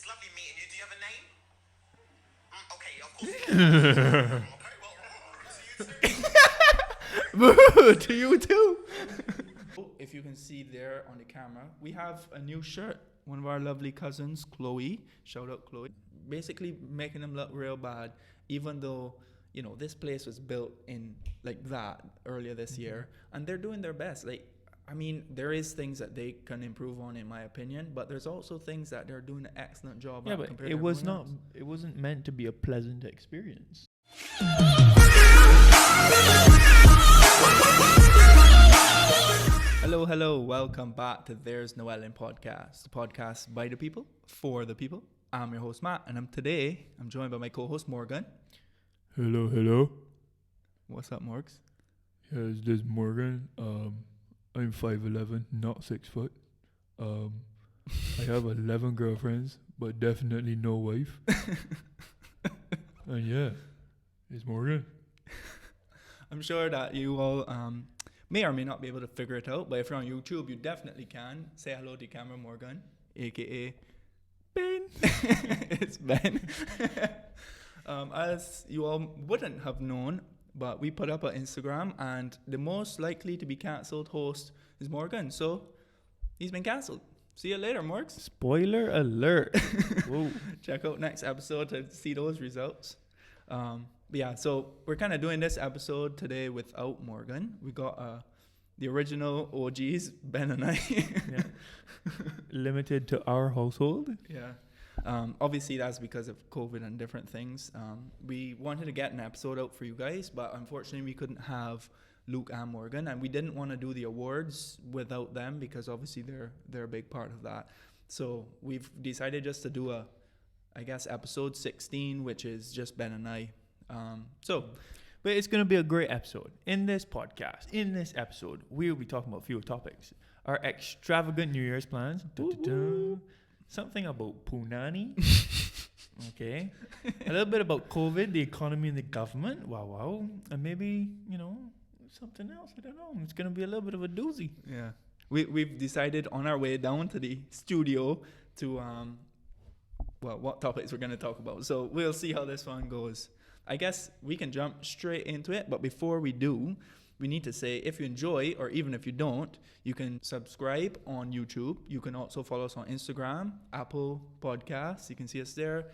lovely meeting you. Do you have a name? Okay, of course. Okay, well, see you soon. To you too. If you can see there on the camera, we have a new shirt. One of our lovely cousins, Chloe, shout out Chloe, basically making them look real bad, even though, you know, this place was built in like that earlier this year, and they're doing their best. Like, I mean, there is things that they can improve on, in my opinion, but there's also things that they're doing an excellent job Yeah, at but compared it to was everyone not. else. It wasn't meant to be a pleasant experience. Hello, welcome back to There's Noellen Podcast, the podcast by the people, for the people. I'm your host, Matt, and I'm joined by my co-host, Morgan. Hello. What's up, Morgs? Yeah, this is Morgan. I'm 5'11", not 6 foot. I have 11 girlfriends, but definitely no wife. And yeah, it's Morgan. I'm sure that you all may or may not be able to figure it out, but if you're on YouTube, you definitely can. Say hello to camera, Morgan, aka Ben. It's Ben. As you all wouldn't have known, but we put up on Instagram, and the most likely to be cancelled host is Morgan. So he's been cancelled. See you later, Morgs. Spoiler alert. Whoa. Check out next episode to see those results. But yeah, so we're kind of doing this episode today without Morgan. We got the original OGs, Ben and I. Yeah. Limited to our household. Yeah. Obviously, that's because of COVID and different things. We wanted to get an episode out for you guys, but unfortunately, we couldn't have Luke and Morgan, and we didn't want to do the awards without them because obviously they're a big part of that. So we've decided just to do episode 16, which is just Ben and I. But it's going to be a great episode. In this podcast, in this episode, we'll be talking about a few topics. Our extravagant New Year's plans. Something about Punani. Okay. A little bit about COVID, the economy and the government. Wow. And maybe, something else. I don't know. It's going to be a little bit of a doozy. Yeah. We've decided on our way down to the studio to, what topics we're going to talk about. So we'll see how this one goes. I guess we can jump straight into it, but before we do, we need to say if you enjoy, or even if you don't, you can subscribe on YouTube. You can also follow us on Instagram, Apple Podcasts. You can see us there.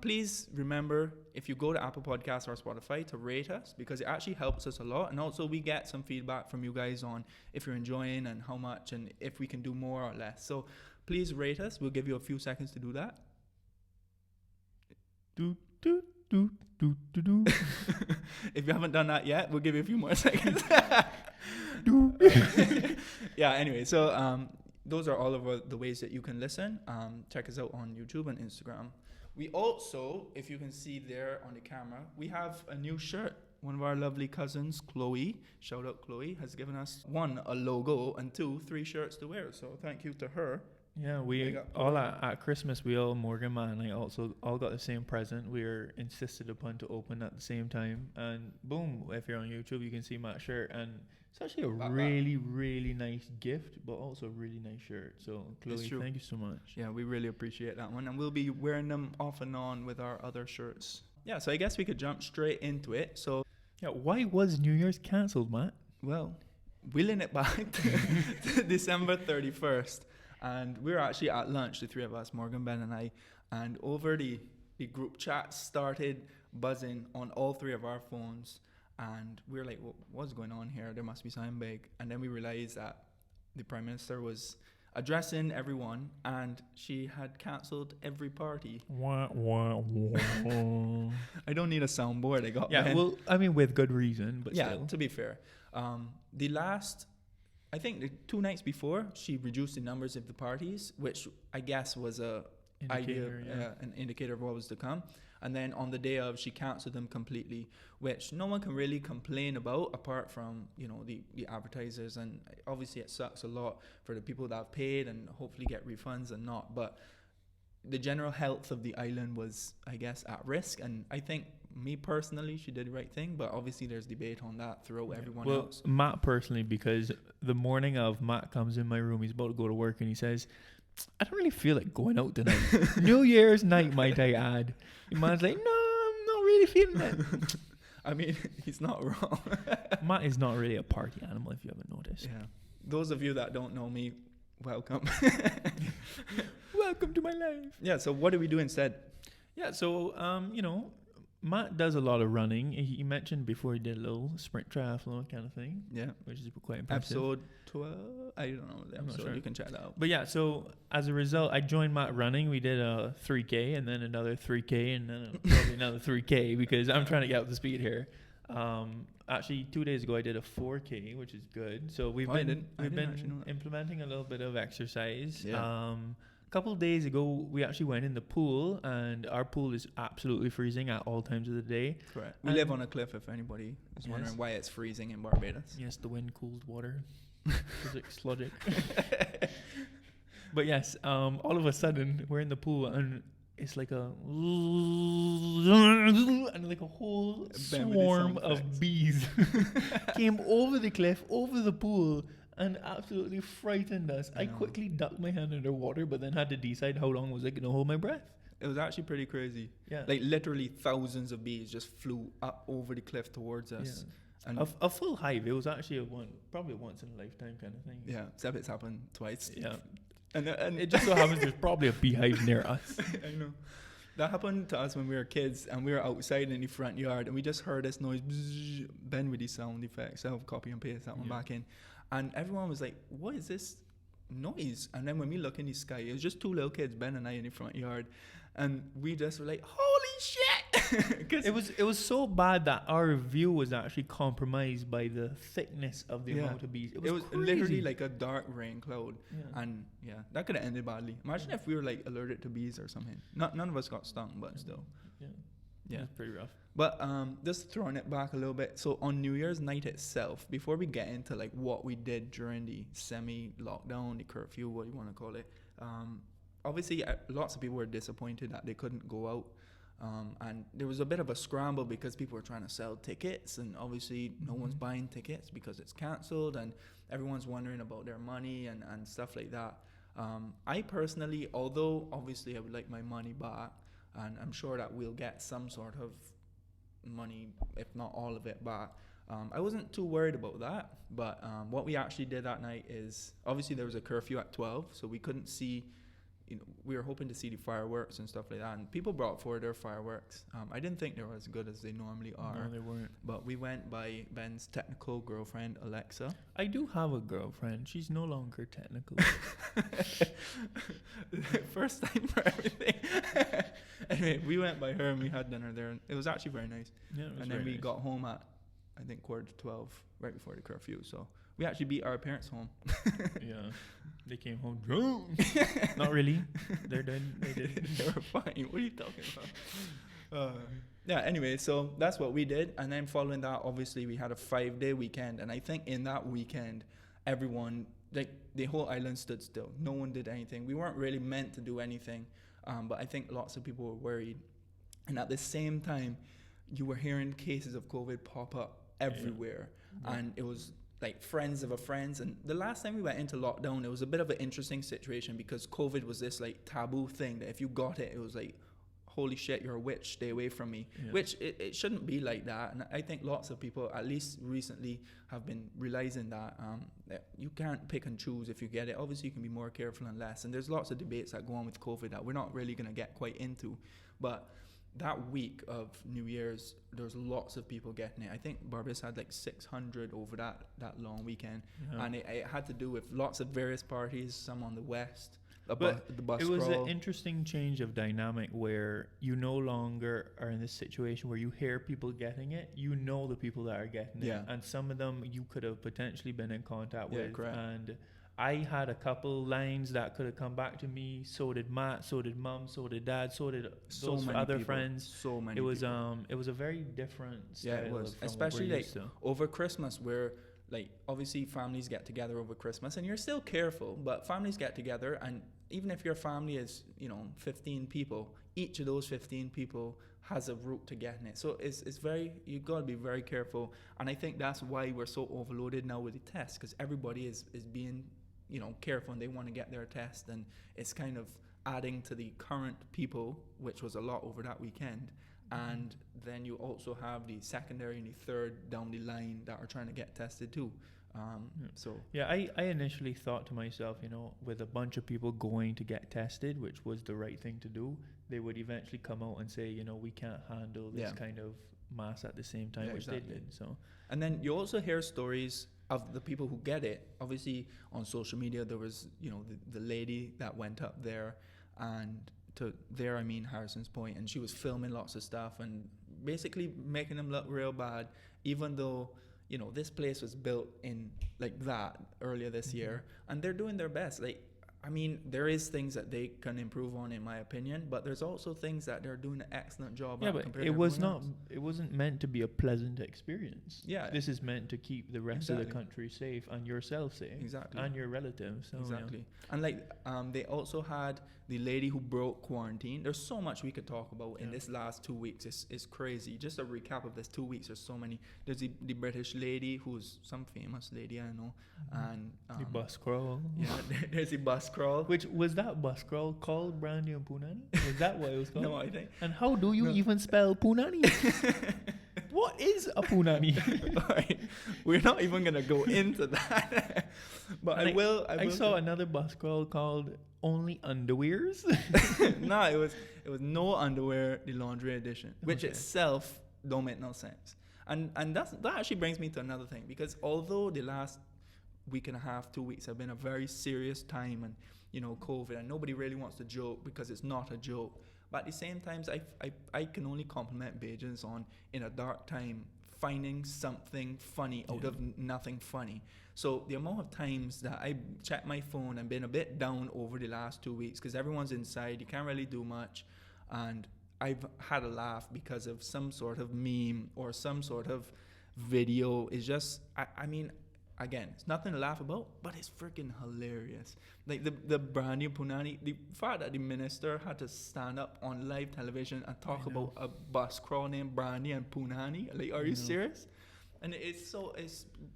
Please remember, if you go to Apple Podcasts or Spotify, to rate us, because it actually helps us a lot. And also we get some feedback from you guys on if you're enjoying and how much and if we can do more or less. So please rate us. We'll give you a few seconds to do that. Do. If you haven't done that yet, we'll give you a few more seconds. Yeah, anyway, so those are all of the ways that you can listen. Check us out on YouTube and Instagram. We also, if you can see there on the camera, we have a new shirt. One of our lovely cousins, Chloe, shout out Chloe, has given us one, a logo, and two, 3 shirts to wear. So thank you to her. Yeah, we all at Christmas, we all, Morgan, Matt, and I also all got the same present. We were insisted upon to open at the same time, and boom, if you're on YouTube, you can see Matt's shirt, and it's actually a really nice gift, but also a really nice shirt. So, Chloe, thank you so much. Yeah, we really appreciate that one, and we'll be wearing them off and on with our other shirts. Yeah, so I guess we could jump straight into it. So, yeah, why was New Year's cancelled, Matt? Well, wheeling it back to December 31st. And we were actually at lunch, the 3 of us, Morgan, Ben, and I, and over the group chat started buzzing on all 3 of our phones, and we were like, what's going on here? There must be something big. And then we realized that the Prime Minister was addressing everyone, and she had cancelled every party. Wah. I don't need a soundboard. I got yeah, Ben. well, I mean, with good reason, but yeah, still. to be fair. I think the 2 nights before, she reduced the numbers of the parties, which I guess was an indicator of what was to come. And then on the day of, she cancelled them completely, which no one can really complain about apart from, the advertisers. And obviously it sucks a lot for the people that have paid and hopefully get refunds and not. But the general health of the island was, I guess, at risk. And I think, me personally, she did the right thing, but obviously there's debate on that throughout everyone else. Matt personally, because the morning of, Matt comes in my room, he's about to go to work, and he says, I don't really feel like going out tonight. New Year's night, might I add. Your man's like, no, I'm not really feeling it. I mean, he's not wrong. Matt is not really a party animal, if you haven't noticed. Yeah. Those of you that don't know me, welcome. Welcome to my life. Yeah, so what do we do instead? Yeah, so, Matt does a lot of running. He mentioned before he did a little sprint triathlon kind of thing, Yeah. which is quite impressive. Episode 12? I don't know the I'm not episode. sure. You can check that out. But yeah, so as a result, I joined Matt running. We did a 3K and then another 3K and then probably another 3K because I'm trying to get up to speed here. Actually, 2 days ago I did a 4K, which is good. So we've I didn't actually know been that. implementing a little bit of exercise. Yeah. A couple of days ago, we actually went in the pool, and our pool is absolutely freezing at all times of the day. Correct. We And- live on a cliff, if anybody is Yes. wondering why it's freezing in Barbados. Yes, the wind cools water. Physics, logic. But yes, all of a sudden we're in the pool and it's like a and like a whole Ben with his swarm sound of effects. bees came over the cliff, over the pool, and absolutely frightened us. I know. quickly ducked my hand underwater, but then had to decide how long was I going to hold my breath. It was actually pretty crazy. Yeah, Like literally thousands of bees just flew up over the cliff towards us. And a full hive. It was actually probably a once in a lifetime kind of thing. yeah, except it's happened twice. Yeah. And It just so happens there's probably a beehive near us. I know. That happened to us when we were kids and we were outside in the front yard and we just heard this noise, bzzz, Ben with these sound effects. I'll copy and paste that one Yeah. back in. And everyone was like, what is this noise? And then when we look in the sky, it was just two little kids, Ben and I, in the front yard. And we just were like, holy shit! 'Cause It was so bad that our view was actually compromised by the thickness of the Yeah. amount of bees. it was crazy. literally like a dark rain cloud. Yeah. And yeah, that could have ended badly. Imagine if we were like allergic to bees or something. None of us got stung, but still. Yeah. Yeah. It was pretty rough. But just throwing it back a little bit. So on New Year's night itself, before we get into like what we did during the semi-lockdown, the curfew, what you want to call it, obviously lots of people were disappointed that they couldn't go out. And there was a bit of a scramble because people were trying to sell tickets, and obviously no one's buying tickets because it's cancelled, and everyone's wondering about their money and stuff like that. I personally, although obviously I would like my money back, and I'm sure that we'll get some sort of money, if not all of it, back. I wasn't too worried about that, but what we actually did that night is, obviously there was a curfew at 12, so we couldn't see, we were hoping to see the fireworks and stuff like that, and people brought forward their fireworks. I didn't think they were as good as they normally are, No, they weren't. but we went by Ben's technical girlfriend, Alexa. I do have a girlfriend. She's no longer technical. First time for everything. Anyway, we went by her and we had dinner there, and it was actually very nice. Yeah, it was And then very we nice. got home at, I think, 11:45, right before the curfew. So we actually beat our parents home. Yeah, they came home drunk. Not really. They're done. They did. They were fine. What are you talking about? Yeah, anyway, so that's what we did. And then following that, obviously, we had a 5-day weekend. And I think in that weekend, everyone, like the whole island stood still. No one did anything. We weren't really meant to do anything. But I think lots of people were worried. And at the same time, you were hearing cases of COVID pop up everywhere. Yeah. And it was like friends of a friends. And the last time we went into lockdown, it was a bit of an interesting situation because COVID was this like taboo thing that if you got it, it was like, holy shit, you're a witch, stay away from me. Yeah. Which it shouldn't be like that. And I think lots of people, at least recently, have been realizing that you can't pick and choose if you get it. Obviously, you can be more careful and less. And there's lots of debates that go on with COVID that we're not really going to get quite into. But that week of New Year's, there's lots of people getting it. I think Barbados had like 600 over that long weekend. Yeah. And it had to do with lots of various parties, some on the west, But the bus It was crawl. an interesting change of dynamic where you no longer are in this situation where you hear people getting it. You know the people that are getting Yeah. it, and some of them you could have potentially been in contact Yeah, with. correct. And I had a couple lines that could have come back to me. So did Matt. So did Mum. So did Dad. So did so those many other people, friends. So many. It was people. it was a very different style. Yeah, it was. from what we're Especially, like, used to. over Christmas, where like obviously families get together over Christmas, and you're still careful, but families get together, and even if your family is 15 people, each of those 15 people has a route to getting it. So it's very, you gotta be very careful, and I think that's why we're so overloaded now with the tests, because everybody is being careful and they want to get their test, and it's kind of adding to the current people, which was a lot over that weekend. And then you also have the secondary and the third down the line that are trying to get tested too. So Yeah, I initially thought to myself, with a bunch of people going to get tested, which was the right thing to do, they would eventually come out and say, we can't handle this Yeah. kind of mass at the same time, Yeah, which exactly. they did. So And then you also hear stories of the people who get it. Obviously, on social media, there was, the lady that went up there, and to there, I mean Harrison's Point, and she was filming lots of stuff and basically making them look real bad, even though, this place was built in like that earlier this year, and they're doing their best. Like, I mean, there is things that they can improve on, in my opinion, but there's also things that they're doing an excellent job yeah, at but compared it to was everyone not. else. It wasn't meant to be a pleasant experience. Yeah. This is meant to keep the rest of the Exactly. country safe and yourself safe. Exactly. And your relatives. So, Exactly. And like they also had the lady who broke quarantine. There's so much we could talk about in Yeah. this last 2 weeks. It's crazy. Just a recap of this 2 weeks, there's so many. There's the British lady who's some famous lady, I know. And The bus crawl. yeah, there's the bus crawl. Which was that bus crawl called Brandy and Punani? Was that what it was called? No, I think. And how do you No. even spell Punani? What is a Punani? All right. We're not even gonna go into that. But I Like, will. I saw another bus crawl called Only Underwears. No, it was no underwear, the laundry edition, which Okay. itself don't make no sense. And that actually brings me to another thing, because although the last week and a half, 2 weeks have been a very serious time, and COVID, and nobody really wants to joke because it's not a joke. But at the same time, I can only compliment Bajans on, in a dark time, finding something funny out Yeah. of nothing funny. So the amount of times that I checked my phone and been a bit down over the last 2 weeks, because everyone's inside, you can't really do much, and I've had a laugh because of some sort of meme or some sort of video. Is just, I mean, again, it's nothing to laugh about, but it's freaking hilarious. Like the Brandy and Punani, the fact that the minister had to stand up on live television and talk I know. about a bus crawl named Brandy and Punani. Like, are you know. serious? And it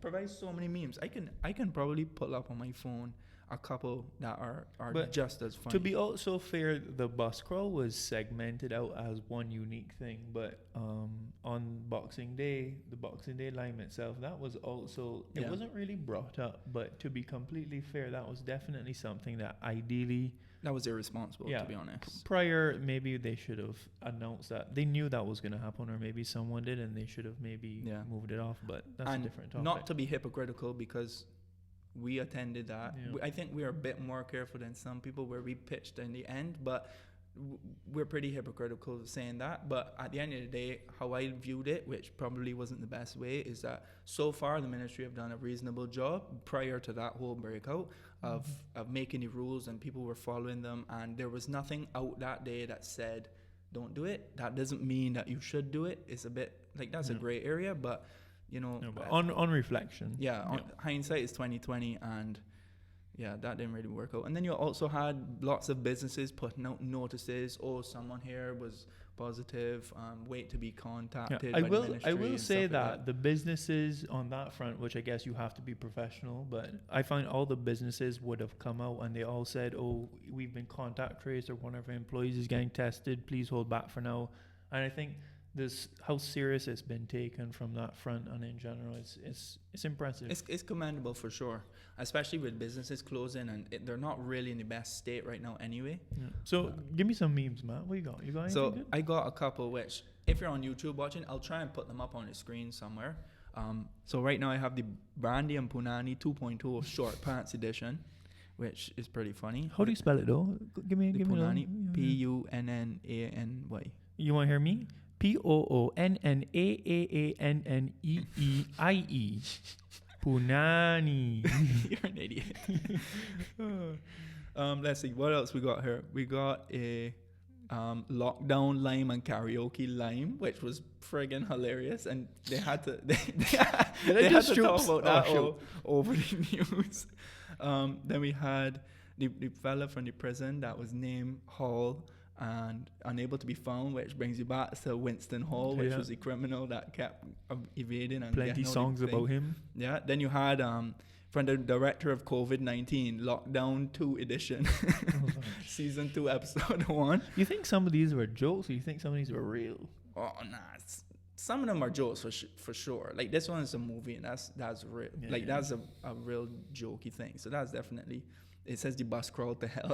provides so many memes. I can probably pull up on my phone a couple that are But just as funny. To be also fair, the bus crawl was segmented out as one unique thing, but on Boxing Day, the Boxing Day lime itself, that was also, it Yeah. wasn't really brought up, but to be completely fair, that was definitely something that ideally, That was irresponsible, Yeah. to be honest. prior, maybe they should have announced that. They knew that was going to happen, or maybe someone did, and they should have maybe Yeah. moved it off, but that's And a different topic. not to be hypocritical, because we attended that. Yeah. I think we are a bit more careful than some people where we pitched in the end, but we're pretty hypocritical saying that. But at the end of the day, how I viewed it, which probably wasn't the best way, is that so far the ministry have done a reasonable job prior to that whole breakout of making the rules, and people were following them, and there was nothing out that day that said don't do it. That doesn't mean that you should do it. It's a bit like, that's a Yeah. gray area, but No, but on reflection. yeah, hindsight is 2020, and yeah, that didn't really work out. And then you also had lots of businesses putting out notices. Oh, someone here was positive. Wait to be contacted. I by the will ministry and say stuff like that the businesses on that front, which I guess you have to be professional, but I find all the businesses would have come out and they all said, "Oh, we've been contact traced, or one of our employees is getting tested. Please hold back for now." And I think this, how serious it's been taken from that front, and in general, it's impressive. It's commendable for sure, especially with businesses closing, and they're not really in the best state right now anyway. Yeah. So give me some memes, Matt. What you got? You got anything So good? I got a couple, which if you're on YouTube watching, I'll try and put them up on the screen somewhere. So right now I have the Brandy and Punani 2.0 short pants edition, which is pretty funny. How do you spell it though? Give me The a Punani, little- Punnany. You want to hear me? Poonnaaannee. Punani. You're an idiot. Let's see what else we got here. We got a lockdown lime and karaoke lime, which was friggin' hilarious, and they had to they had just to talk jokes? about that Oh, over the news. Then we had the fella from the prison that was named Hall and unable to be found, which brings you back to Winston Hall, which Yeah. was the criminal that kept evading and Plenty getting out of songs the thing. about him. Yeah. Then you had from the director of COVID-19 Lockdown 2 edition, Oh, season 2, episode 1. you think some of these were jokes, or you think some of these were real? Oh nah, some of them are jokes for sure. Like this one is a movie, and that's real. Yeah, like yeah. that's a real jokey thing. So that's definitely. It says the bus crawled to hell.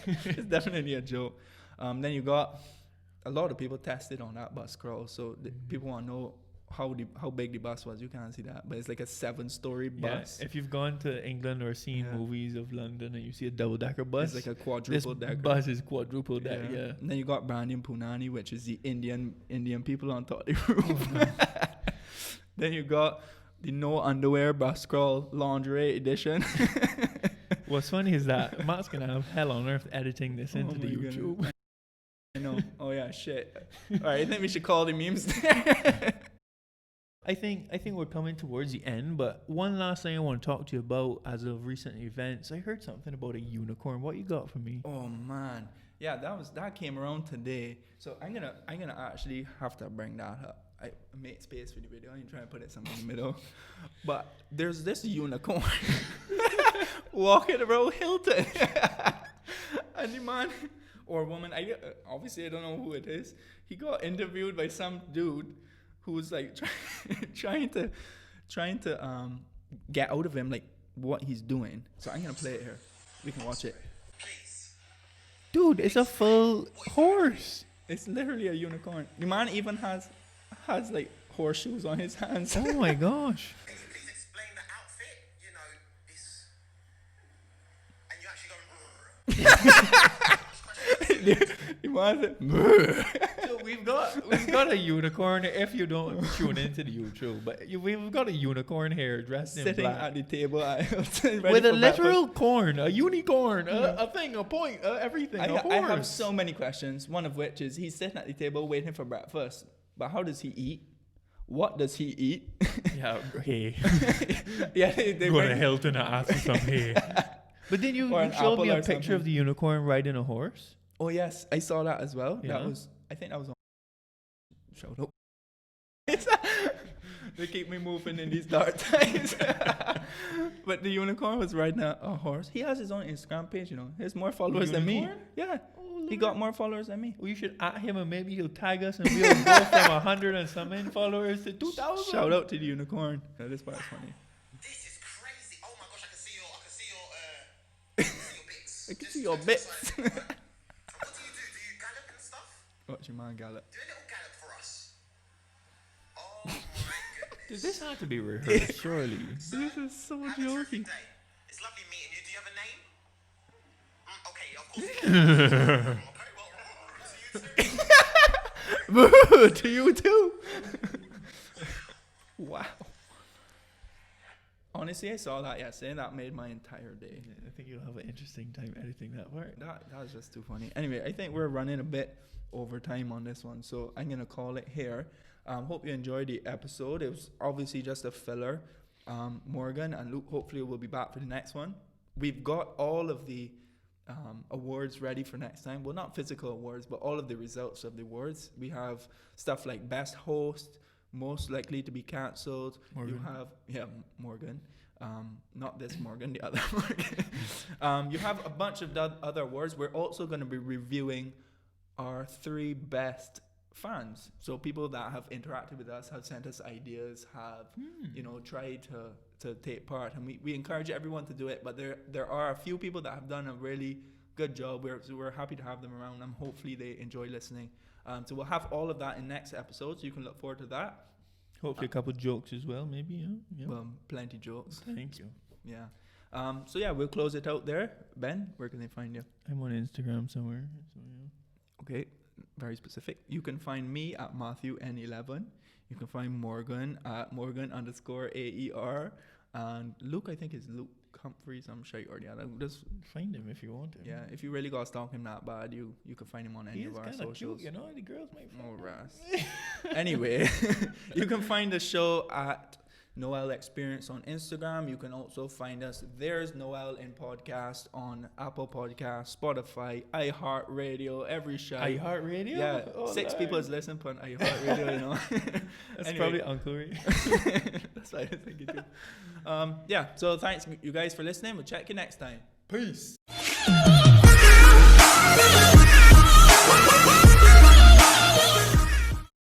It's definitely a joke. Then you got a lot of people tested on that bus crawl, so people want to know how big the bus was. You can't see that, but it's like a 7-story bus. Yeah, if you've gone to England or seen Yeah. movies of London and you see a double-decker bus, It's like a this quadruple decker. bus is quadruple deck. Yeah. And then you got Brandon Punani, which is the Indian people on top of the roof. Then you got the no underwear bus crawl lingerie edition. What's funny is that Matt's gonna have hell on earth editing this into Oh the my YouTube. goodness. I know. Oh yeah, shit. All right, I think we should call the memes there. I think we're coming towards the end, but one last thing I want to talk to you about as of recent events. I heard something about a unicorn. What you got for me? Oh man, yeah, that came around today. So I'm gonna actually have to bring that up. I made space for the video. I'm trying to put it somewhere in the middle, but there's this unicorn walking around Hilton, and the man or woman, obviously I don't know who it is. He got interviewed by some dude who was like trying to get out of him like what he's doing. So I'm gonna play it here. We can watch it. Please. Dude, it's a full horse. It's literally a unicorn. The man even has like horseshoes on his hands. Oh my gosh. Can you please explain the outfit? You know, it's. And you actually go. The man said, So we've got a unicorn. If you don't tune into the YouTube, but we've got a unicorn here dressed in sitting black at the table at Hilton, ready with a for breakfast. literal corn, a unicorn, a thing, a point, everything. A horse. I have so many questions. One of which is he's sitting at the table waiting for breakfast. But how does he eat? What does he eat? Yeah, hey. Yeah, they Go to bring- Hilton and ask for some hay. But then you Or an showed me apple a or picture something. of the unicorn riding a horse. Oh yes, I saw that as well. Yeah. I think that was on. Shout out. They keep me moving in these dark times. But the unicorn was riding a horse. He has his own Instagram page, you know. He has more followers than me. unicorn? Yeah. Oh, He got more followers than me. Well, you should at him and maybe he'll tag us and we'll go from 100 and something followers to 2,000. Shout out to the unicorn. Yeah, this part's funny. This is crazy. Oh my gosh, I can see your bits. I can see your bits. What do you do? Do you gallop and stuff? Watch your man gallop. Do a little gallop for us. Oh my goodness. Dude, this had to be rehearsed, surely. This is so Have a terrific jokey. day. It's lovely meeting you. Do you have a name? Okay, of course. Okay, well, to you too. Boo, to you too. Wow. Honestly, I saw that yesterday and that made my entire day. I think you'll have an interesting time editing that part. That was just too funny. Anyway, I think we're running a bit over time on this one, so I'm gonna call it here. Hope you enjoyed the episode. It was obviously just a filler. Morgan and Luke hopefully will be back for the next one. We've got all of the awards ready for next time. Well, not physical awards, but all of the results of the awards. We have stuff like best host, most likely to be cancelled. Morgan. You have Morgan. Not this Morgan, the other Morgan. You have a bunch of other awards. We're also going to be reviewing our 3 best fans. So people that have interacted with us, have sent us ideas, have tried to take part, and we encourage everyone to do it. But there are a few people that have done a really good job. We're happy to have them around, and hopefully they enjoy listening. So we'll have all of that in next episode, so you can look forward to that. Hopefully a couple jokes as well, maybe. Yeah. Well, plenty jokes. Thank you. Yeah. So yeah, we'll close it out there. Ben, where can they find you? I'm on Instagram somewhere. So, yeah. Okay, very specific. You can find me at Matthew N11. You can find Morgan at Morgan_AER. And Luke, I think is Luke Humphreys. I'm sure you already had that. Just Find him if you want to. yeah, if you really got to stalk him that bad, you can find him on any He is of our kind of socials. cute, you know. The girls might. Oh, Ras. Anyway, you can find the show at Noel Experience on Instagram. You can also find us, There's Noel in Podcast, on Apple Podcasts, Spotify, iHeartRadio, every show. iHeartRadio? Yeah, Oh, 6 Lord. people is listening on iHeartRadio, you know. That's Anyway. probably Uncle Ray. That's what I was thinking too. Yeah, so thanks you guys for listening. We'll check you next time. Peace.